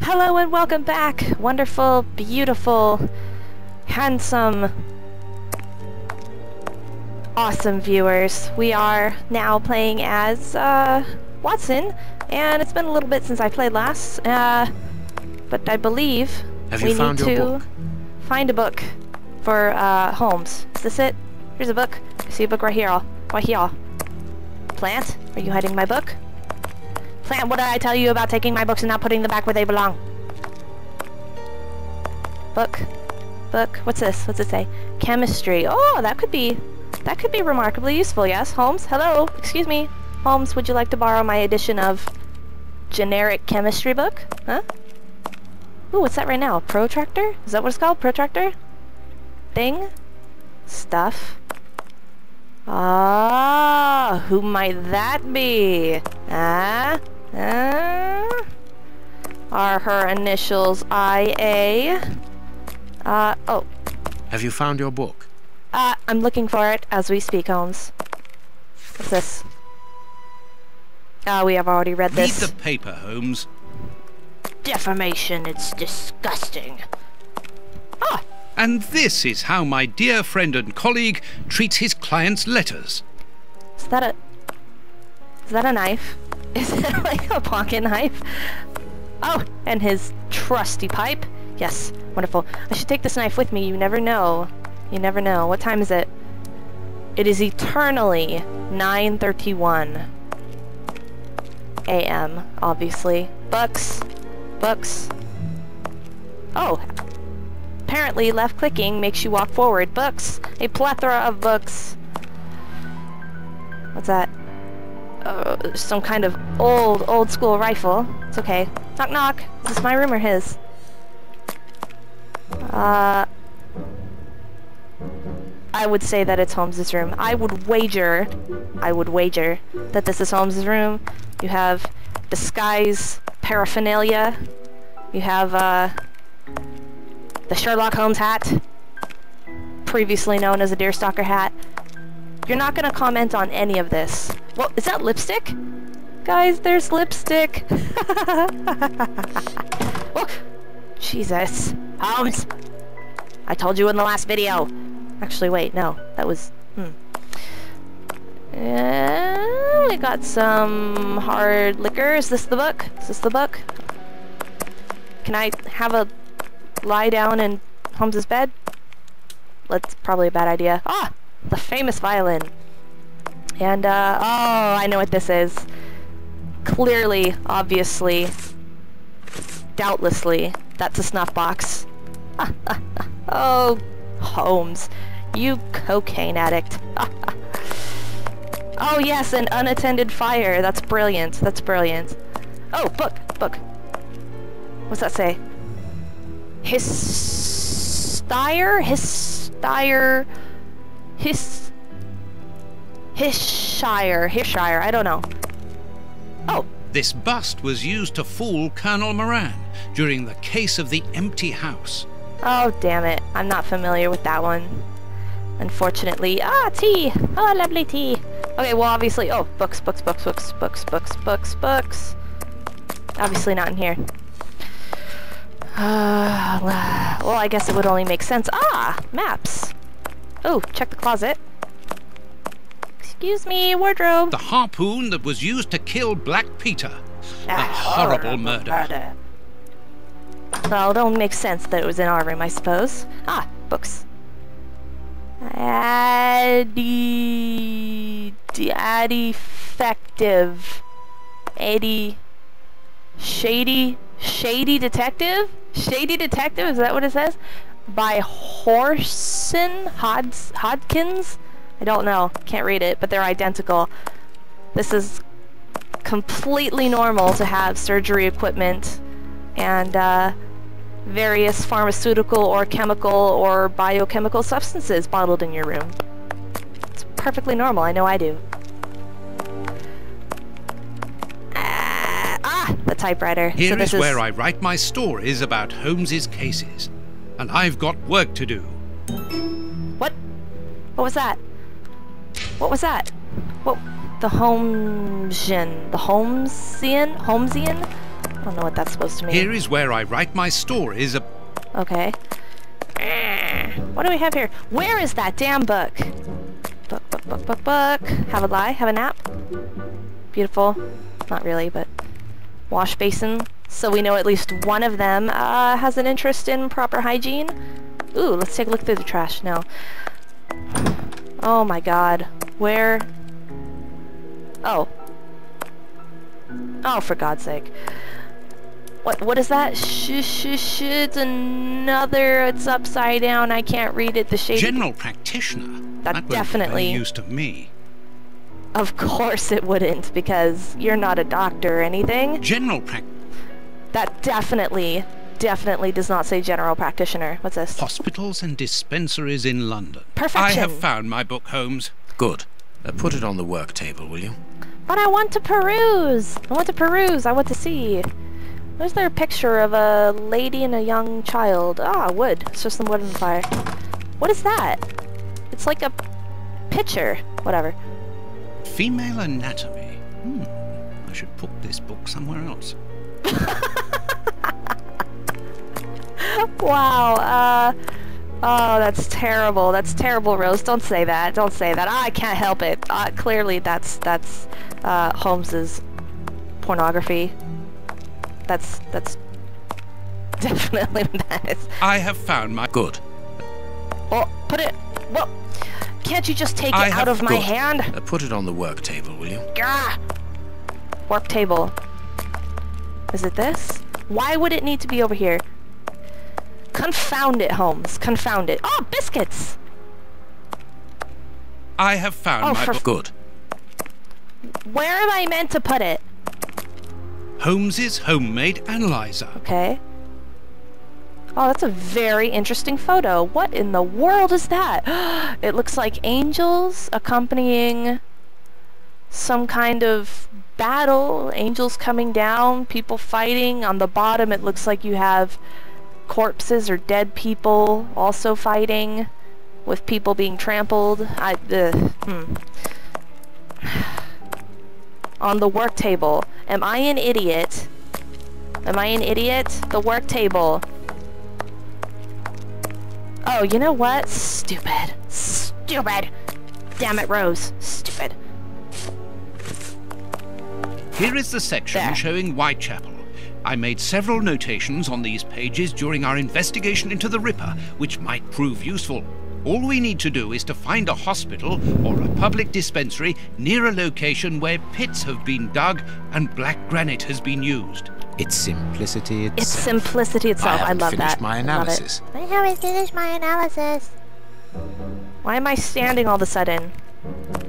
Hello and welcome back, wonderful, beautiful, handsome, awesome viewers. We are now playing as Watson, and it's been a little bit since I played last, but I believe we need to find a book for Holmes. Is this it? Here's a book. I see a book right here. Right here. Plant, are you hiding my book? Plant, what did I tell you about taking my books and not putting them back where they belong? Book. Book. What's this? What's it say? Chemistry. Oh, that could be remarkably useful, yes? Holmes? Hello? Excuse me. Holmes, would you like to borrow my edition of generic chemistry book? Huh? Ooh, what's that right now? Protractor? Is that what it's called? Protractor? Thing? Stuff? Ah, who might that be? Are her initials IA? Oh. Have you found your book? I'm looking for it as we speak, Holmes. What's this? We have already read this. Read the paper, Holmes. Defamation, it's disgusting. Ah! And this is how my dear friend and colleague treats his clients' letters. Is that a knife? Is it like a pocket knife? Oh, and his trusty pipe. Yes, wonderful. I should take this knife with me. You never know. You never know. What time is it? It is eternally 9:31 a.m., obviously. Books. Books. Oh, apparently left-clicking makes you walk forward. Books. A plethora of books. What's that? Some kind of old school rifle. It's okay. Knock knock. Is this my room or his? I would say that it's Holmes's room. I would wager that this is Holmes's room. You have disguise paraphernalia. You have the Sherlock Holmes hat, previously known as a deerstalker hat. You're not gonna comment on any of this. Well, is that lipstick? Guys, there's lipstick. Oh, Jesus. Holmes! I told you in the last video. Actually, wait, no. That was... we got some hard liquor. Is this the book? Is this the book? Can I have a lie down in Holmes's bed? That's probably a bad idea. Ah! The famous violin. And, oh, I know what this is. Clearly, obviously, doubtlessly, that's a snuff box. Oh, Holmes, you cocaine addict. Oh yes, an unattended fire. That's brilliant. That's brilliant. Oh, book. What's that say? Hisshire. I don't know. Oh. This bust was used to fool Colonel Moran during the case of the empty house. Oh, damn it. I'm not familiar with that one. Unfortunately. Ah, tea! Oh, lovely tea. Okay, well, obviously... Oh, books. Obviously not in here. Well, I guess it would only make sense. Ah! Maps! Oh, check the closet. Excuse me, wardrobe. The harpoon that was used to kill Black Peter. A horrible murder. Well, it only makes sense that it was in our room, I suppose. Ah, books. Addifective. Shady Detective? Shady Detective, is that what it says? By Hodgkins? I don't know. Can't read it, but they're identical. This is completely normal to have surgery equipment and various pharmaceutical or chemical or biochemical substances bottled in your room. It's perfectly normal. I know I do. The typewriter. Here is where I write my stories about Holmes's cases. And I've got work to do. What? What was that? What was that? What? The Holmesian? I don't know what that's supposed to mean. Here is where I write my stories. Okay. What do we have here? Where is that damn book? Book. Have a lie? Have a nap? Beautiful. Not really, but... Wash basin. So we know at least one of them has an interest in proper hygiene. Ooh, let's take a look through the trash now. Oh my god. Where? Oh. Oh, for God's sake. What is that? It's another... It's upside down. I can't read it. The shade... General practitioner? That definitely... Won't be used of me. Of course it wouldn't, because you're not a doctor or anything. General prac... That definitely does not say general practitioner. What's this? Hospitals and dispensaries in London. Perfection. I have found my book, Holmes. Good. Put it on the work table, will you? But I want to peruse. I want to see. Where's there a picture of a lady and a young child? Ah, wood. It's just some wood in the fire. What is that? It's like a picture. Whatever. Female anatomy. I should put this book somewhere else. Wow. Oh, that's terrible. That's terrible, Rose. Don't say that. Don't say that. I can't help it. Clearly, that's Holmes's pornography. That's definitely what that is. I have found my... Good. Oh, put it... Well, can't you just take it out of my hand? Put it on the work table, will you? Gah! Work table. Is it this? Why would it need to be over here? Confound it, Holmes. Confound it. Oh, biscuits! I have found my book. Good. Where am I meant to put it? Holmes's homemade analyzer. Okay. Oh, that's a very interesting photo. What in the world is that? It looks like angels accompanying some kind of battle. Angels coming down, people fighting. On the bottom, it looks like you have corpses or dead people also fighting, with people being trampled. On the work table. Am I an idiot? Am I an idiot? The work table. Oh, you know what? Stupid. Stupid. Damn it, Rose. Stupid. Here is the section showing Whitechapel. I made several notations on these pages during our investigation into the Ripper, which might prove useful. All we need to do is to find a hospital or a public dispensary near a location where pits have been dug and black granite has been used. It's simplicity itself. It's simplicity itself. I love that. I haven't finished my analysis. I haven't finished my analysis. Why am I standing all of a sudden?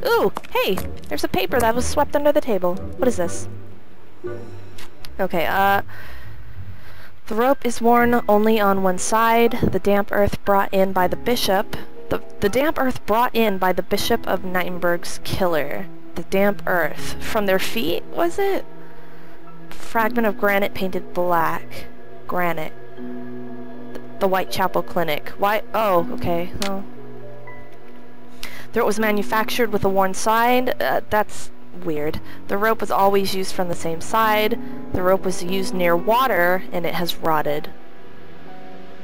Ooh, hey, there's a paper that was swept under the table. What is this? Okay, the rope is worn only on one side. The damp earth brought in by the bishop. The damp earth brought in by the Bishop of Knightenberg's killer. The damp earth. From their feet, was it? Fragment of granite painted black. Granite. The Whitechapel Clinic. Why? Oh, okay. Oh. The rope was manufactured with a worn side. That's weird. The rope was always used from the same side. The rope was used near water, and it has rotted.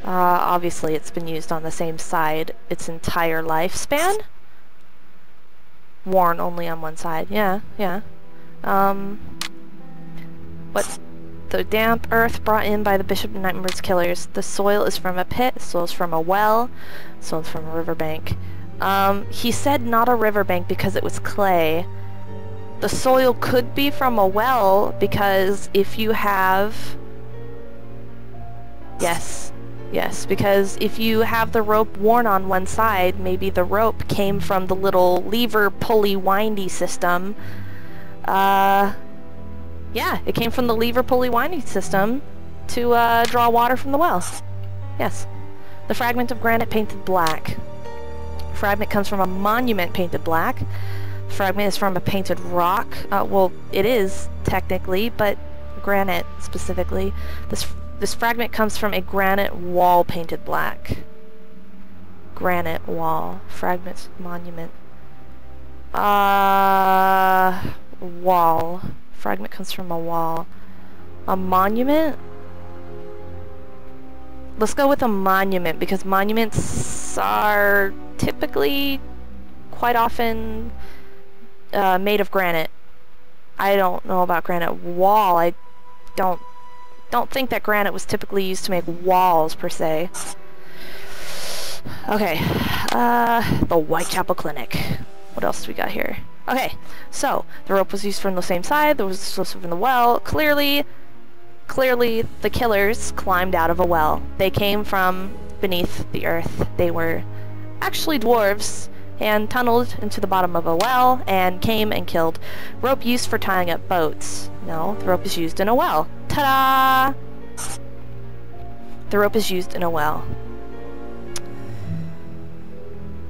Obviously it's been used on the same side its entire lifespan. Worn only on one side. Yeah. What's the damp earth brought in by the Bishop of Knightenberg's killers? The soil is from a pit. The soil is from a well. The soil is from a riverbank. He said not a riverbank because it was clay. The soil could be from a well because if you have... Yes, because if you have the rope worn on one side, maybe the rope came from the little lever pulley windy system. Yeah, it came from the lever pulley windy system to draw water from the well. Yes. The fragment of granite painted black. Fragment comes from a monument painted black. Fragment is from a painted rock. Well, it is technically, but granite specifically. This fragment comes from a granite wall painted black. Granite wall. Fragments, monument. Wall. Fragment comes from a wall. A monument? Let's go with a monument, because monuments are typically, quite often, made of granite. I don't know about granite wall. I don't think that granite was typically used to make walls, per se. Okay, the Whitechapel Clinic. What else do we got here? Okay, so, the rope was used from the same side, there was explosive from the well. Clearly, the killers climbed out of a well. They came from beneath the earth. They were actually dwarves, and tunneled into the bottom of a well, and came and killed. Rope used for tying up boats. No, the rope is used in a well. Ta-da! The rope is used in a well.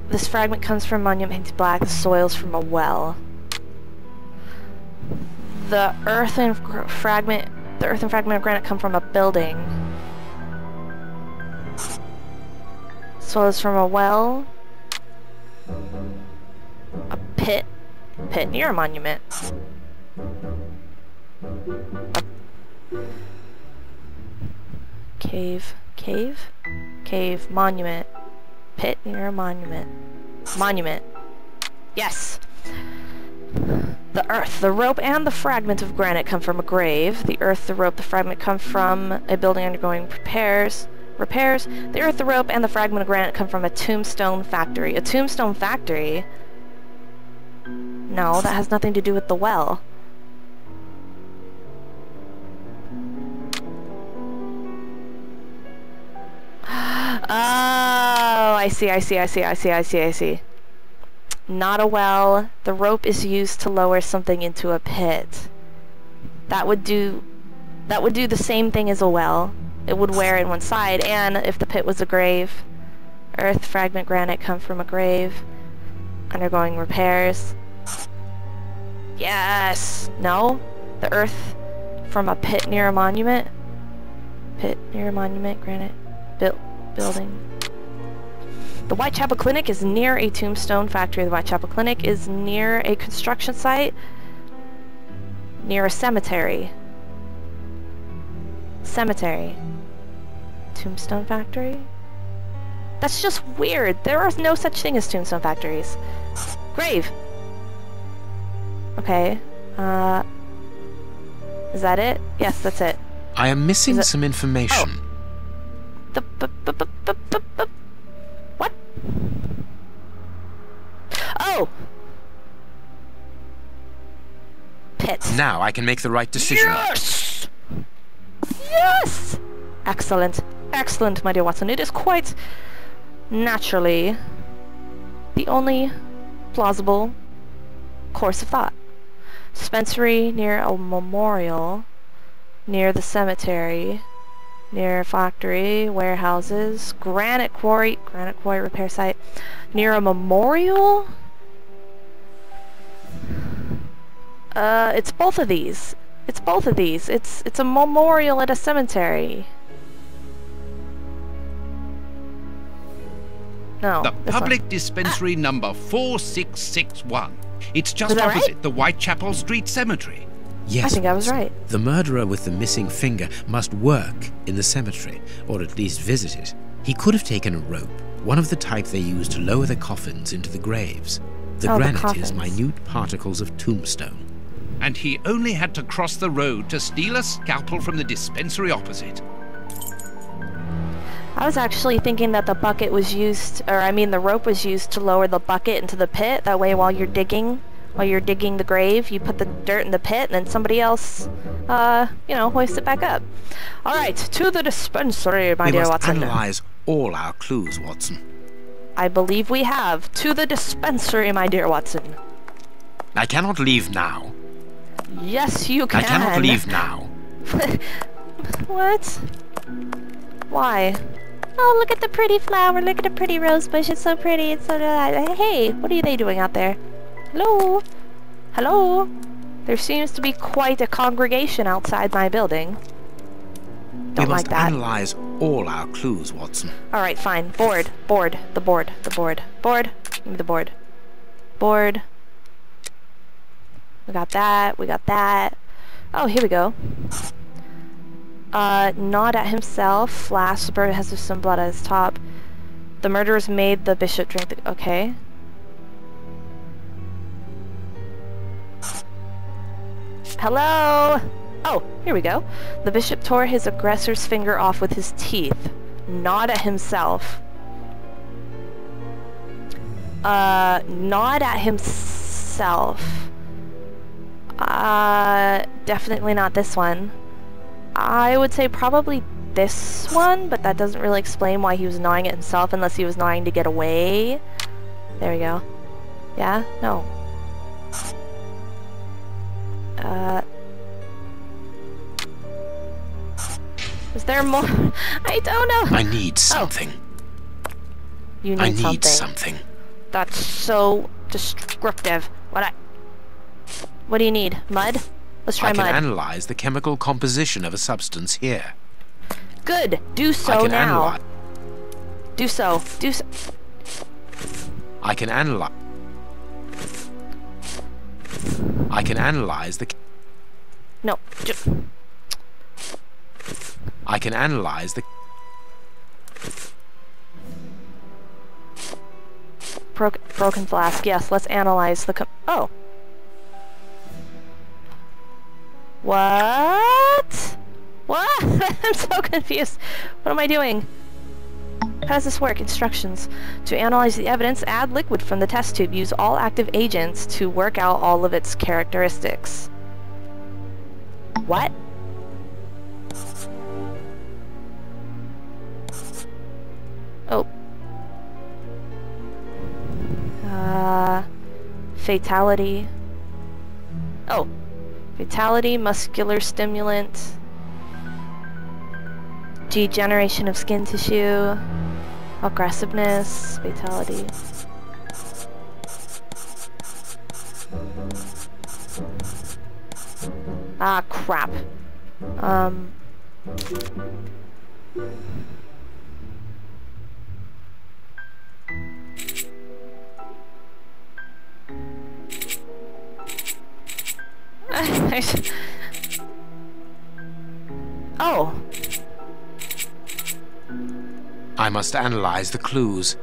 This fragment comes from monument painted black. The soil's from a well. The earthen fragment of granite come from a building. Soil's from a well. A pit near a monument. Cave, monument. Pit near a monument. Monument. Yes! The earth, the rope, and the fragment of granite come from a grave. The earth, the rope, the fragment come from a building undergoing repairs. The earth, the rope, and the fragment of granite come from a tombstone factory. A tombstone factory? No, that has nothing to do with the well. Oh, I see. Not a well. The rope is used to lower something into a pit. That would do the same thing as a well. It would wear in one side, and if the pit was a grave. Earth, fragment, granite come from a grave. Undergoing repairs. Yes! No? The earth from a pit near a monument? Pit near a monument, granite, building. The Whitechapel Clinic is near a tombstone factory. The Whitechapel Clinic is near a construction site, near a cemetery. Tombstone factory? That's just weird. There are no such thing as tombstone factories. Grave! Okay. Is that it? Yes, that's it. I am missing some information. Oh. What? Oh! Pit. Now I can make the right decision. Yes! Yes! Excellent. Excellent, my dear Watson. It is quite naturally the only plausible course of thought. Dispensary near a memorial, near the cemetery, near a factory, warehouses, granite quarry repair site, near a memorial? It's both of these. It's a memorial at a cemetery. No. The public dispensary number 4661. It's just opposite the Whitechapel Street Cemetery. Yes, I think I was right. The murderer with the missing finger must work in the cemetery, or at least visit it. He could have taken a rope, one of the type they use to lower the coffins into the graves. The granite is minute particles of tombstone. And he only had to cross the road to steal a scalpel from the dispensary opposite. I was actually thinking that the bucket was used, the rope was used to lower the bucket into the pit. That way while you're digging the grave, you put the dirt in the pit and then somebody else, hoists it back up. Alright, to the dispensary, my dear Watson. We must analyze all our clues, Watson. I believe we have. To the dispensary, my dear Watson. I cannot leave now. Yes, you can. I cannot leave now. What? Why? Oh, look at the pretty flower. Look at the pretty rose bush. It's so pretty. It's so nice. Hey, what are they doing out there? Hello? Hello? There seems to be quite a congregation outside my building. Don't like that. We must analyze all our clues, Watson. Alright, fine. Board. The board. Give me the board. Board. We got that. Oh, here we go. Gnawed at himself. Flash. The bird has some blood at his top. The murderers made the bishop drink the... Okay. Hello? Oh, here we go. The bishop tore his aggressor's finger off with his teeth. Gnawed at himself. Gnawed at himself. Definitely not this one. I would say probably this one, but that doesn't really explain why he was gnawing at himself unless he was gnawing to get away. There we go. Yeah? No. Is there more? I don't know. I need something. Oh. You need something. I need something. That's so descriptive. What do you need? Mud? Let's try mud. I can analyze the chemical composition of a substance here. Good. Do so now. Do so. Do so. I can analyze the... No. I can analyze the... Broken flask. Yes, let's analyze the... Oh. What? What? I'm so confused. What am I doing? How does this work? Instructions. To analyze the evidence, add liquid from the test tube. Use all active agents to work out all of its characteristics. What? Oh. Fatality. Oh. Fatality, muscular stimulant, degeneration of skin tissue, aggressiveness, fatality. Ah, crap. Oh. I must analyze the clues.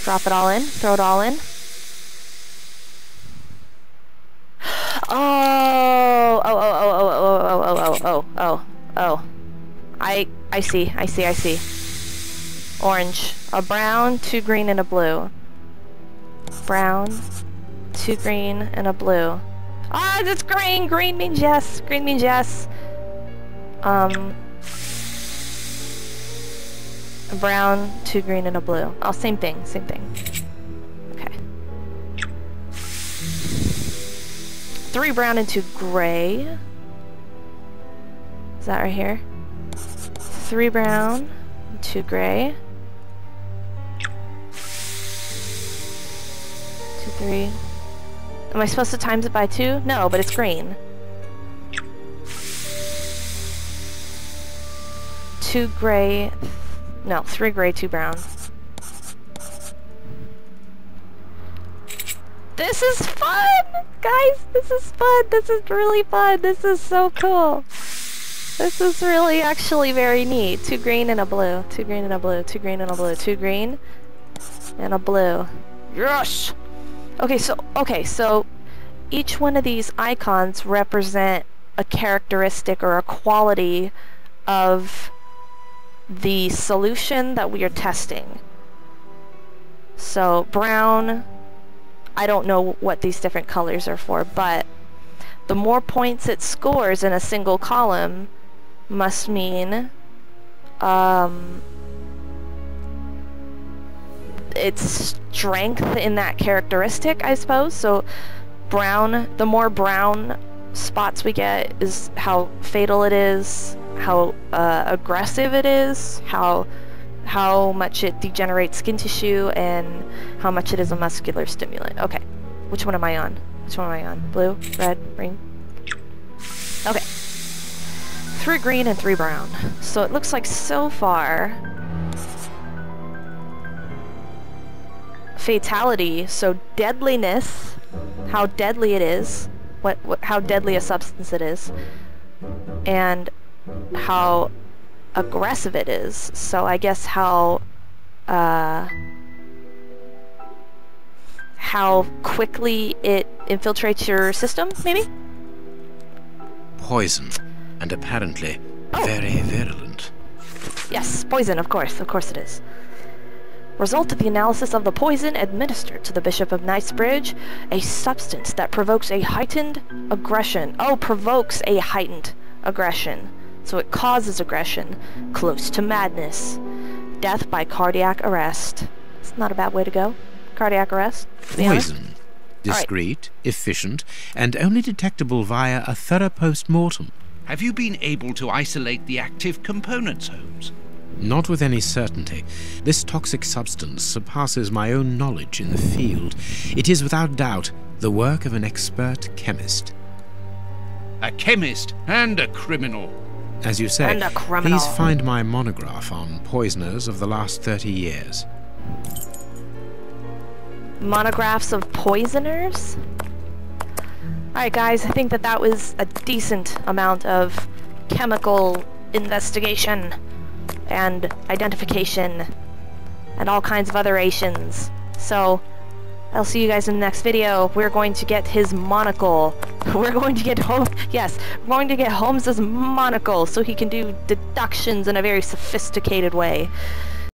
Drop it all in. Throw it all in. Oh. I see. Orange. A brown, 2 green, and a blue. Brown, 2 green, and a blue. Ah, it's green! Green means yes! Green means yes! A brown, 2 green, and a blue. Oh, same thing. Okay. 3 brown and 2 gray. Is that right here? 3 brown, 2 gray. 2, 3. Am I supposed to times it by 2? No, but it's green. 2 gray. No, 3 gray, 2 brown. This is fun! Guys, this is fun! This is really fun! This is so cool! This is really actually very neat. 2 green and a blue. 2 green and a blue. 2 green and a blue. 2 green and a blue. Yes! Okay, so each one of these icons represent a characteristic or a quality of the solution that we are testing. So brown, I don't know what these different colors are for, but the more points it scores in a single column must mean its strength in that characteristic, I suppose. So brown, the more brown spots we get is how fatal it is, how aggressive it is, how much it degenerates skin tissue, and how much it is a muscular stimulant. Okay, which one am I on? Which one am I on? Blue, red, green? Okay. 3 green and 3 brown. So it looks like so far... Fatality, so deadliness, how deadly it is, how deadly a substance it is, and how aggressive it is. So I guess how quickly it infiltrates your system, maybe? Poison, and apparently very virulent. Yes, poison, of course it is. Result of the analysis of the poison administered to the Bishop of Knightsbridge, a substance that provokes a heightened aggression. Oh, provokes a heightened aggression. So it causes aggression, close to madness. Death by cardiac arrest. It's not a bad way to go. Cardiac arrest. Poison. Discreet, efficient, and only detectable via a thorough post-mortem. Have you been able to isolate the active components, Holmes? Not with any certainty. This toxic substance surpasses my own knowledge in the field. It is without doubt the work of an expert chemist. A chemist and a criminal. As you say, and a criminal. Please find my monograph on poisoners of the last 30 years. Monographs of poisoners? Alright guys, I think that was a decent amount of chemical investigation and identification and all kinds of other ations. So I'll see you guys in the next video. We're going to get his monocle. We're going to get Holmes's monocle so he can do deductions in a very sophisticated way.